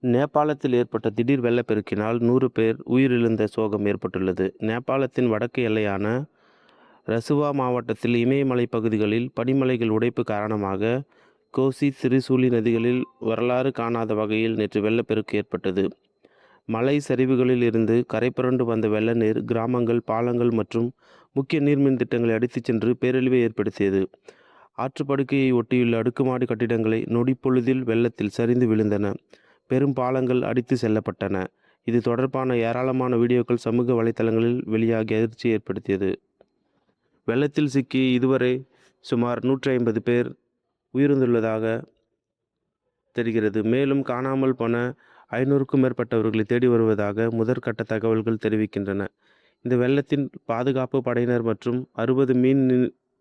நேபாளத்தில் ஏற்பட்ட திடீர் வெள்ளப்பெருக்கினால் 100 பேர் உயிரிழந்த சோகம் ஏற்பட்டுள்ளது. நேபாளத்தின் வடக்கு எல்லையான ரசுவா மாவட்டத்தில் இமயமலை பகுதிகளில் பனிமலைகள் உடைப்பு காரணமாக கோசி, திரிசூலி நதிகளில் வரலாறு காணாத வகையில் நேற்று வெள்ளப்பெருக்கு ஏற்பட்டது. மலை சரிவுகளில் இருந்து கரைபுரண்டு வந்த வெள்ள நீர் கிராமங்கள், பாலங்கள் மற்றும் முக்கிய நீர்மின் திட்டங்களை அடித்துச் சென்று பேரழிவை ஏற்படுத்தியது. ஆற்றுப்படுக்கையை ஒட்டியுள்ள அடுக்குமாடி கட்டிடங்களை நொடிப்பொழுதில் வெள்ளத்தில் சரிந்து விழுந்தன. பெரும் பாலங்கள் அடித்து செல்லப்பட்டன. இது தொடர்பான ஏராளமான வீடியோக்கள் சமூக வலைதளங்களில் வெளியாகி அதிர்ச்சி ஏற்படுத்தியது. வெள்ளத்தில் சிக்கி இதுவரை சுமார் 150 பேர் உயிரிழந்துள்ளதாக தெரிகிறது. மேலும் காணாமல் போன 500க்கும் மேற்பட்டவர்களை தேடி வருவதாக முதற்கட்ட தகவல்கள் தெரிவிக்கின்றன. இந்த வெள்ளத்தின் பாதுகாப்பு படையினர் மற்றும் 60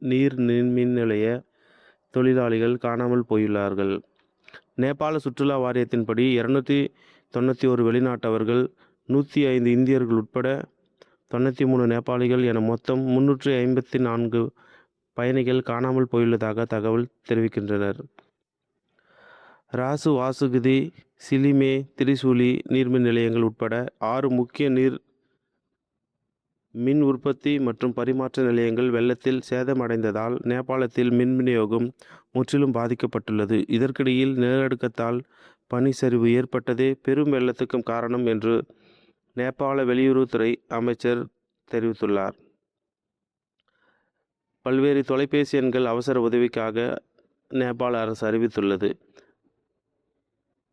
நீர் மின் நிலைய தொழிலாளிகள் காணாமல் போயுள்ளார்கள். நேபாள சுற்றுலா வாரியத்தின்படி 291 வெளிநாட்டவர்கள், 105 இந்தியர்கள் உட்பட 93 நேபாளிகள் என மொத்தம் 354 பயணிகள் காணாமல் போயுள்ளதாக தகவல் தெரிவிக்கின்றனர். ராசு, வாசுகி, சிலிமே, திரிசூலி நீர்மின் நிலையங்கள் உட்பட 6 முக்கிய மின் உற்பத்தி மற்றும் பரிமாற்ற நிலையங்கள் வெள்ளத்தில் சேதமடைந்ததால் நேபாளத்தில் மின் விநியோகம் முற்றிலும் பாதிக்கப்பட்டுள்ளது. இதற்கிடையில் நிலநடுக்கத்தால் பனிச்சரிவு ஏற்பட்டதே பெரும் வெள்ளத்துக்கும் காரணம் என்று நேபாள வெளியுறவுத்துறை அமைச்சர் தெரிவித்துள்ளார். பல்வேறு தொலைபேசி எண்கள் அவசர உதவிக்காக நேபாள அரசு அறிவித்துள்ளது.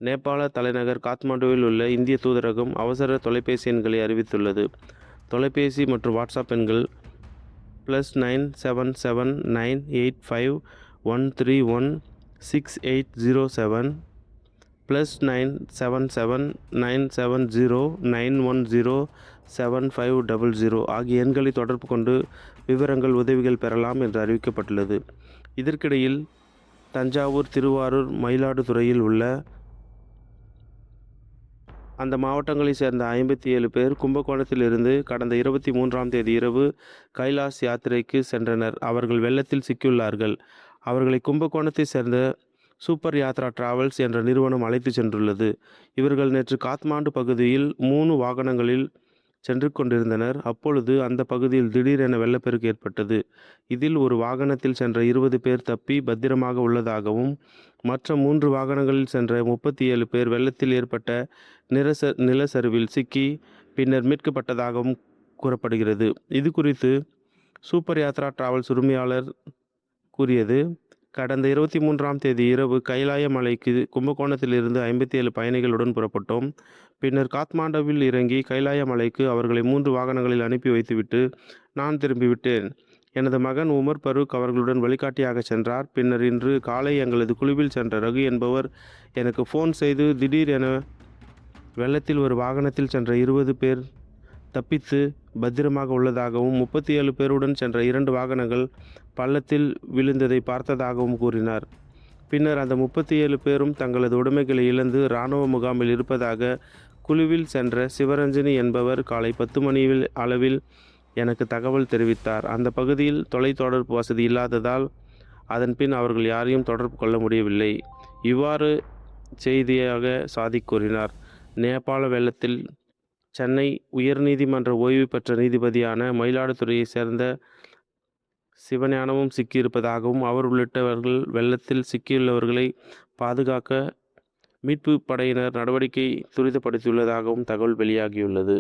நேபாள தலைநகர் காத்மாண்டுவில் உள்ள இந்திய தூதரகம் அவசர தொலைபேசி எண்களை அறிவித்துள்ளது. தொலைபேசி மற்றும் வாட்ஸ்அப் எண்கள் +9779851316807, +9779709107500 ஆகிய எண்களை தொடர்பு கொண்டு விவரங்கள், உதவிகள் பெறலாம் என்று அறிவிக்கப்பட்டுள்ளது. இதற்கிடையில் தஞ்சாவூர், திருவாரூர், மயிலாடுதுறையில் உள்ள அந்த மாவட்டங்களைச் சேர்ந்த 57 பேர் கும்பகோணத்தில் இருந்து கடந்த 23ஆம் தேதி இரவு கைலாஷ் யாத்திரைக்கு சென்றனர். அவர்கள் வெள்ளத்தில் சிக்கியுள்ளார்கள். அவர்களை கும்பகோணத்தை சேர்ந்த சூப்பர் யாத்ரா டிராவல்ஸ் என்ற நிறுவனம் அழைத்து சென்றுள்ளது. இவர்கள் நேற்று காத்மாண்டு பகுதியில் 3 வாகனங்களில் சென்று கொண்டிருந்தனர். அப்பொழுது அந்த பகுதியில் திடீரென வெள்ளப்பெருக்கு ஏற்பட்டது. இதில் ஒரு வாகனத்தில் சென்ற 20 பேர் தப்பி பத்திரமாக உள்ளதாகவும், மற்ற 3 வாகனங்களில் சென்ற 37 பேர் வெள்ளத்தில் ஏற்பட்ட நிலச்சரிவில் சிக்கி பின்னர் மீட்கப்பட்டதாகவும் கூறப்படுகிறது. இது குறித்து சூப்பர் யாத்ரா டிராவல்ஸ் உரிமையாளர் கூறியது: கடந்த 23ஆம் தேதி இரவு கைலாய மலைக்கு கும்பகோணத்திலிருந்து 57 பயணிகளுடன் புறப்பட்டோம். பின்னர் காத்மாண்டுவில் இறங்கி கைலாய மலைக்கு அவர்களை 3 வாகனங்களில் அனுப்பி வைத்துவிட்டு நான் திரும்பிவிட்டேன். எனது மகன் உமர் பரூக் அவர்களுடன் வழிகாட்டியாக சென்றார். பின்னர் இன்று காலை எங்களது குழுவில் சென்ற ரகு என்பவர் எனக்கு ஃபோன் செய்து திடீர் என வெள்ளத்தில் ஒரு வாகனத்தில் சென்ற 20 பேர் தப்பித்து பத்திரமாக உள்ளதாகவும், 37 பேருடன் சென்ற 2 வாகனங்கள் பள்ளத்தில் விழுந்ததை பார்த்ததாகவும் கூறினார். பின்னர் அந்த 37 பேரும் தங்களது உடைமைகளை இழந்து இராணுவ முகாமில் இருப்பதாக குழுவில் சென்ற சிவரஞ்சனி என்பவர் காலை 10 மணி அளவில் எனக்கு தகவல் தெரிவித்தார். அந்த பகுதியில் தொலைத்தொடர்பு வசதி இல்லாததால் அதன்பின் அவர்கள் யாரையும் தொடர்பு கொள்ள முடியவில்லை. இவ்வாறு செய்தியாக சாதிக் கூறினார். நேபாள வெள்ளத்தில் சென்னை உயர்நீதிமன்ற ஓய்வு பெற்ற நீதிபதியான மயிலாடுதுறையை சேர்ந்த சிவஞானமும் சிக்கியிருப்பதாகவும், அவர் உள்ளிட்டவர்கள் வெள்ளத்தில் சிக்கியுள்ளவர்களை பாதுகாக்க மீட்பு படையினர் நடவடிக்கை துரிதப்படுத்தியுள்ளதாகவும் தகவல் வெளியாகியுள்ளது.